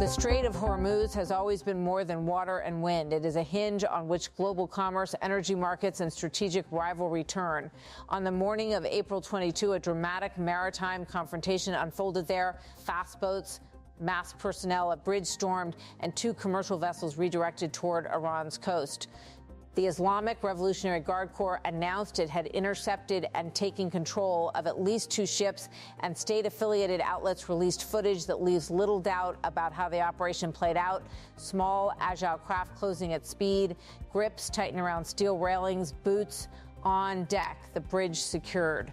The Strait of Hormuz has always been more than water and wind. It is a hinge on which global commerce, energy markets, and strategic rivalry turn. On the morning of April 22, a dramatic maritime confrontation unfolded there. Fast boats, mass personnel, a bridge stormed, and 2 commercial vessels redirected toward Iran's coast. The Islamic Revolutionary Guard Corps announced it had intercepted and taken control of at least 2 ships, and state-affiliated outlets released footage that leaves little doubt about how the operation played out. Small, agile craft closing at speed, grips tighten around steel railings, boots on deck, the bridge secured.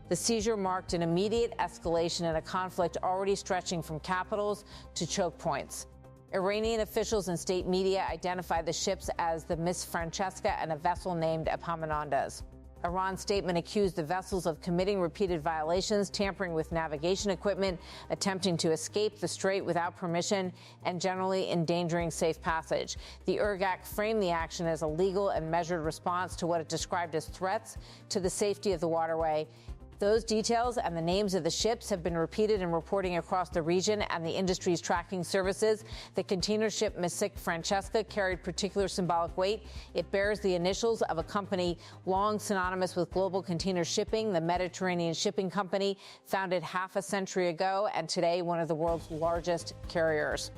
The seizure marked an immediate escalation in a conflict already stretching from capitals to choke points. Iranian officials and state media identified the ships as the MSC Francesca and a vessel named Epaminondas. Iran's statement accused the vessels of committing repeated violations, tampering with navigation equipment, attempting to escape the strait without permission, and generally endangering safe passage. The IRGC framed the action as a legal and measured response to what it described as threats to the safety of the waterway. Those details and the names of the ships have been repeated in reporting across the region and the industry's tracking services. The container ship MSC Francesca carried particular symbolic weight. It bears the initials of a company long synonymous with global container shipping, the Mediterranean Shipping Company, founded half a century ago and today one of the world's largest carriers.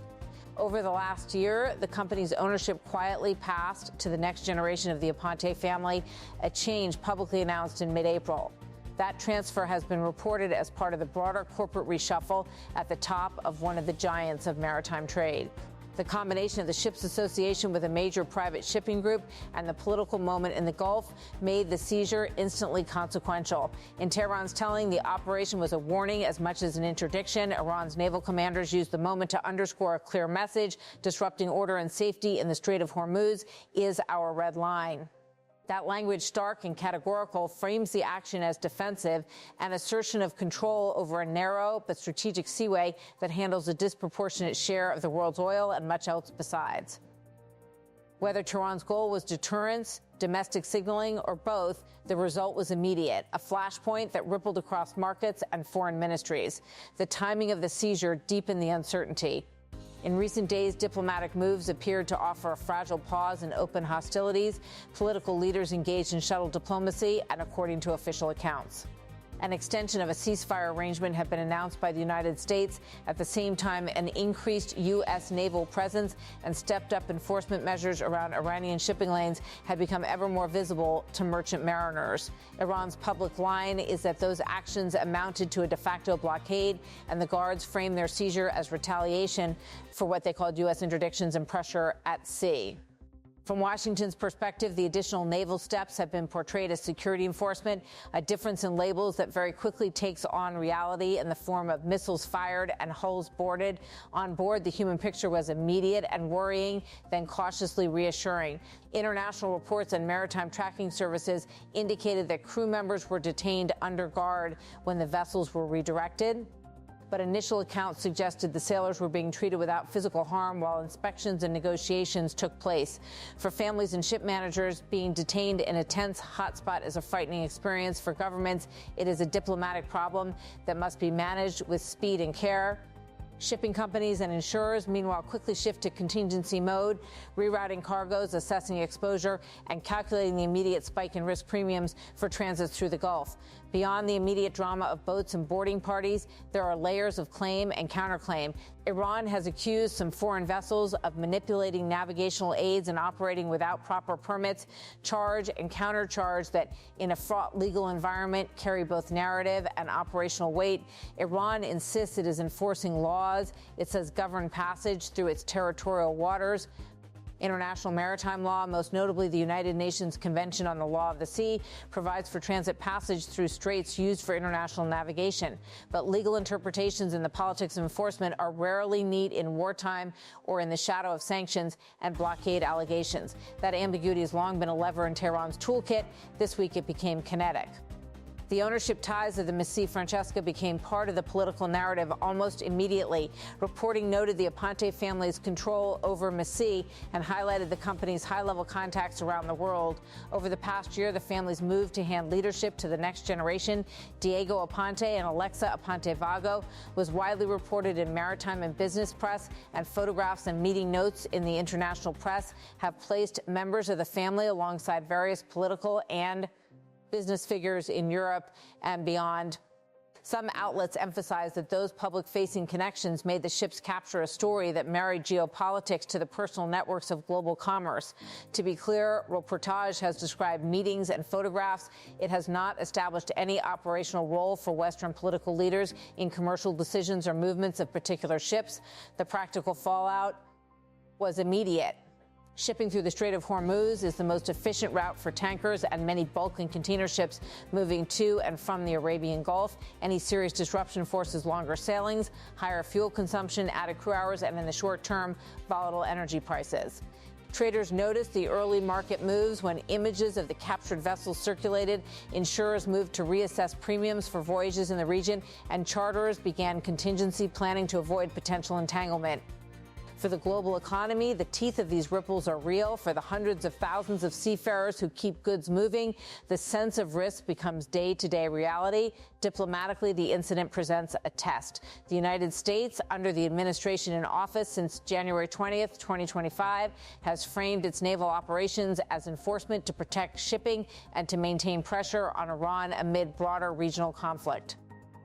Over the last year, the company's ownership quietly passed to the next generation of the Aponte family, a change publicly announced in mid-April. That transfer has been reported as part of the broader corporate reshuffle at the top of one of the giants of maritime trade. The combination of the ship's association with a major private shipping group and the political moment in the Gulf made the seizure instantly consequential. In Tehran's telling, the operation was a warning as much as an interdiction. Iran's naval commanders used the moment to underscore a clear message: disrupting order and safety in the Strait of Hormuz is our red line. That language, stark and categorical, frames the action as defensive, an assertion of control over a narrow but strategic seaway that handles a disproportionate share of the world's oil and much else besides. Whether Tehran's goal was deterrence, domestic signaling, or both, the result was immediate, a flashpoint that rippled across markets and foreign ministries. The timing of the seizure deepened the uncertainty. In recent days, diplomatic moves appeared to offer a fragile pause in open hostilities. Political leaders engaged in shuttle diplomacy, and according to official accounts, an extension of a ceasefire arrangement had been announced by the United States. At the same time, an increased U.S. naval presence and stepped-up enforcement measures around Iranian shipping lanes had become ever more visible to merchant mariners. Iran's public line is that those actions amounted to a de facto blockade, and the guards framed their seizure as retaliation for what they called U.S. interdictions and pressure at sea. From Washington's perspective, the additional naval steps have been portrayed as security enforcement, a difference in labels that very quickly takes on reality in the form of missiles fired and hulls boarded. On board, the human picture was immediate and worrying, then cautiously reassuring. International reports and maritime tracking services indicated that crew members were detained under guard when the vessels were redirected. But initial accounts suggested the sailors were being treated without physical harm while inspections and negotiations took place. For families and ship managers, being detained in a tense hotspot is a frightening experience. For governments, it is a diplomatic problem that must be managed with speed and care. Shipping companies and insurers, meanwhile, quickly shift to contingency mode, rerouting cargoes, assessing exposure, and calculating the immediate spike in risk premiums for transits through the Gulf. Beyond the immediate drama of boats and boarding parties, there are layers of claim and counterclaim. Iran has accused some foreign vessels of manipulating navigational aids and operating without proper permits. Charge and countercharge that, in a fraught legal environment, carry both narrative and operational weight. Iran insists it is enforcing laws it says govern passage through its territorial waters. International maritime law, most notably the United Nations Convention on the Law of the Sea, provides for transit passage through straits used for international navigation. But legal interpretations in the politics of enforcement are rarely neat in wartime or in the shadow of sanctions and blockade allegations. That ambiguity has long been a lever in Tehran's toolkit. This week it became kinetic. The ownership ties of the MSC Francesca became part of the political narrative almost immediately. Reporting noted the Aponte family's control over MSC and highlighted the company's high-level contacts around the world. Over the past year, the family's moved to hand leadership to the next generation. Diego Aponte and Alexa Aponte Vago was widely reported in maritime and business press, and photographs and meeting notes in the international press have placed members of the family alongside various political and business figures in Europe and beyond. Some outlets emphasize that those public-facing connections made the ship's capture a story that married geopolitics to the personal networks of global commerce. To be clear, reportage has described meetings and photographs. It has not established any operational role for Western political leaders in commercial decisions or movements of particular ships. The practical fallout was immediate. Shipping through the Strait of Hormuz is the most efficient route for tankers and many bulk and container ships moving to and from the Arabian Gulf. Any serious disruption forces longer sailings, higher fuel consumption, added crew hours, and in the short term, volatile energy prices. Traders noticed the early market moves when images of the captured vessels circulated. Insurers moved to reassess premiums for voyages in the region, and charterers began contingency planning to avoid potential entanglement. For the global economy, the teeth of these ripples are real. For the hundreds of thousands of seafarers who keep goods moving, the sense of risk becomes day-to-day reality. Diplomatically, the incident presents a test. The United States, under the administration in office since January 20th, 2025, has framed its naval operations as enforcement to protect shipping and to maintain pressure on Iran amid broader regional conflict.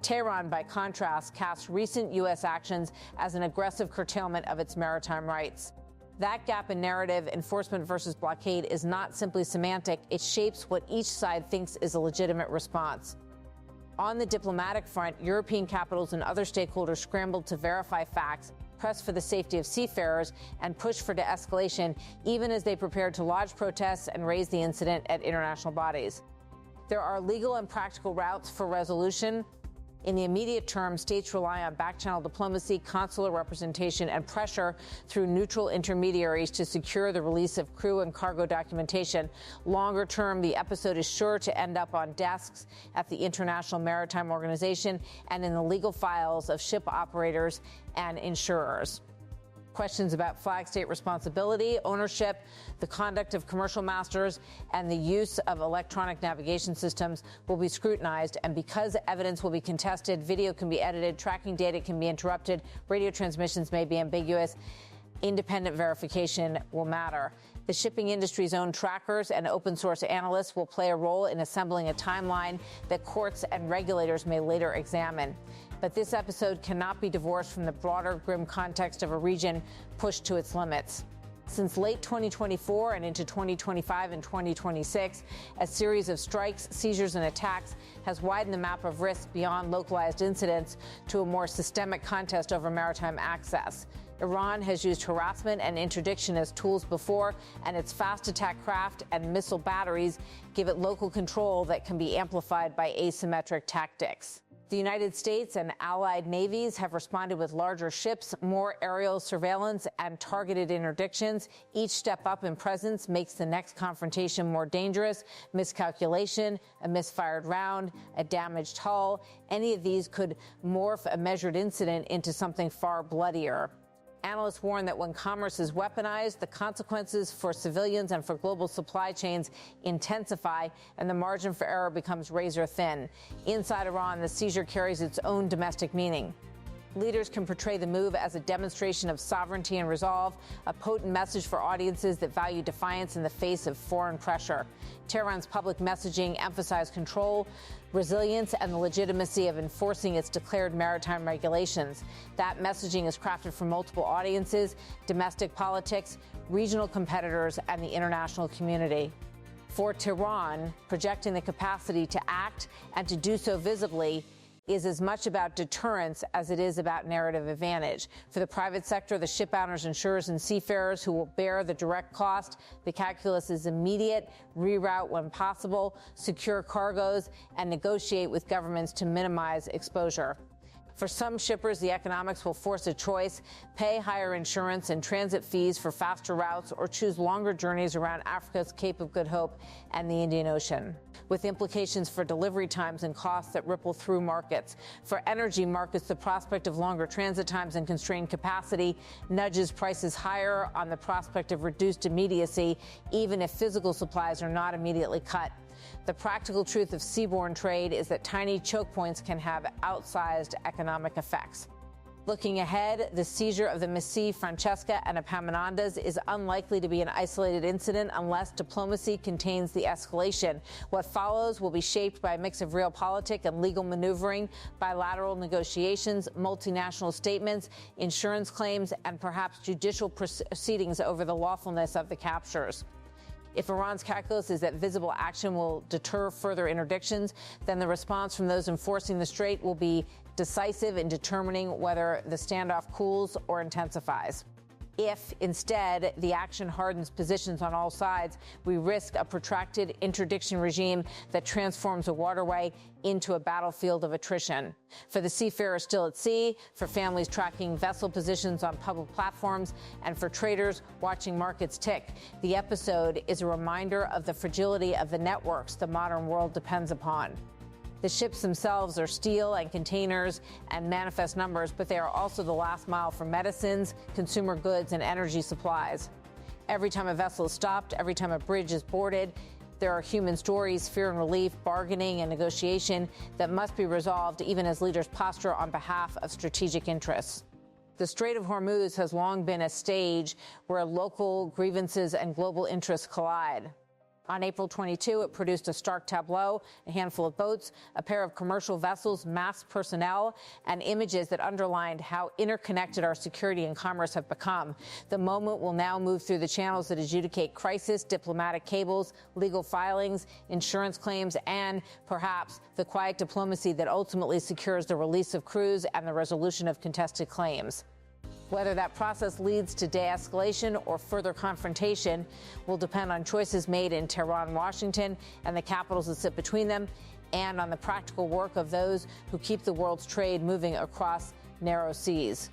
Tehran, by contrast, casts recent U.S. actions as an aggressive curtailment of its maritime rights. That gap in narrative, enforcement versus blockade, is not simply semantic. It shapes what each side thinks is a legitimate response. On the diplomatic front, European capitals and other stakeholders scrambled to verify facts, press for the safety of seafarers, and push for de-escalation, even as they prepared to lodge protests and raise the incident at international bodies. There are legal and practical routes for resolution. In the immediate term, states rely on back-channel diplomacy, consular representation, and pressure through neutral intermediaries to secure the release of crew and cargo documentation. Longer term, the episode is sure to end up on desks at the International Maritime Organization and in the legal files of ship operators and insurers. Questions about flag state responsibility, ownership, the conduct of commercial masters, and the use of electronic navigation systems will be scrutinized. And because evidence will be contested, video can be edited, tracking data can be interrupted, radio transmissions may be ambiguous, independent verification will matter. The shipping industry's own trackers and open source analysts will play a role in assembling a timeline that courts and regulators may later examine. But this episode cannot be divorced from the broader grim context of a region pushed to its limits. Since late 2024 and into 2025 and 2026, a series of strikes, seizures, and attacks has widened the map of risk beyond localized incidents to a more systemic contest over maritime access. Iran has used harassment and interdiction as tools before, and its fast attack craft and missile batteries give it local control that can be amplified by asymmetric tactics. The United States and allied navies have responded with larger ships, more aerial surveillance, and targeted interdictions. Each step up in presence makes the next confrontation more dangerous. Miscalculation, a misfired round, a damaged hull, any of these could morph a measured incident into something far bloodier. Analysts warn that when commerce is weaponized, the consequences for civilians and for global supply chains intensify, and the margin for error becomes razor thin. Inside Iran, the seizure carries its own domestic meaning. Leaders can portray the move as a demonstration of sovereignty and resolve, a potent message for audiences that value defiance in the face of foreign pressure. Tehran's public messaging emphasized control, resilience, and the legitimacy of enforcing its declared maritime regulations. That messaging is crafted for multiple audiences, domestic politics, regional competitors, and the international community. For Tehran, projecting the capacity to act and to do so visibly is as much about deterrence as it is about narrative advantage. For the private sector, the ship owners, insurers, and seafarers who will bear the direct cost, the calculus is immediate: reroute when possible, secure cargoes, and negotiate with governments to minimize exposure. For some shippers, the economics will force a choice: pay higher insurance and transit fees for faster routes, or choose longer journeys around Africa's Cape of Good Hope and the Indian Ocean, with implications for delivery times and costs that ripple through markets. For energy markets, the prospect of longer transit times and constrained capacity nudges prices higher on the prospect of reduced immediacy, even if physical supplies are not immediately cut. The practical truth of seaborne trade is that tiny choke points can have outsized economic effects. Looking ahead, the seizure of the MSC Francesca and Epaminondas is unlikely to be an isolated incident unless diplomacy contains the escalation. What follows will be shaped by a mix of realpolitik and legal maneuvering, bilateral negotiations, multinational statements, insurance claims, and perhaps judicial proceedings over the lawfulness of the captures. If Iran's calculus is that visible action will deter further interdictions, then the response from those enforcing the strait will be decisive in determining whether the standoff cools or intensifies. If, instead, the action hardens positions on all sides, we risk a protracted interdiction regime that transforms a waterway into a battlefield of attrition. For the seafarers still at sea, for families tracking vessel positions on public platforms, and for traders watching markets tick, the episode is a reminder of the fragility of the networks the modern world depends upon. The ships themselves are steel and containers and manifest numbers, but they are also the last mile for medicines, consumer goods, and energy supplies. Every time a vessel is stopped, every time a bridge is boarded, there are human stories, fear and relief, bargaining and negotiation that must be resolved even as leaders posture on behalf of strategic interests. The Strait of Hormuz has long been a stage where local grievances and global interests collide. On April 22, it produced a stark tableau: a handful of boats, a pair of commercial vessels, masked personnel, and images that underlined how interconnected our security and commerce have become. The moment will now move through the channels that adjudicate crisis, diplomatic cables, legal filings, insurance claims, and perhaps the quiet diplomacy that ultimately secures the release of crews and the resolution of contested claims. Whether that process leads to de-escalation or further confrontation will depend on choices made in Tehran, Washington, and the capitals that sit between them, and on the practical work of those who keep the world's trade moving across narrow seas.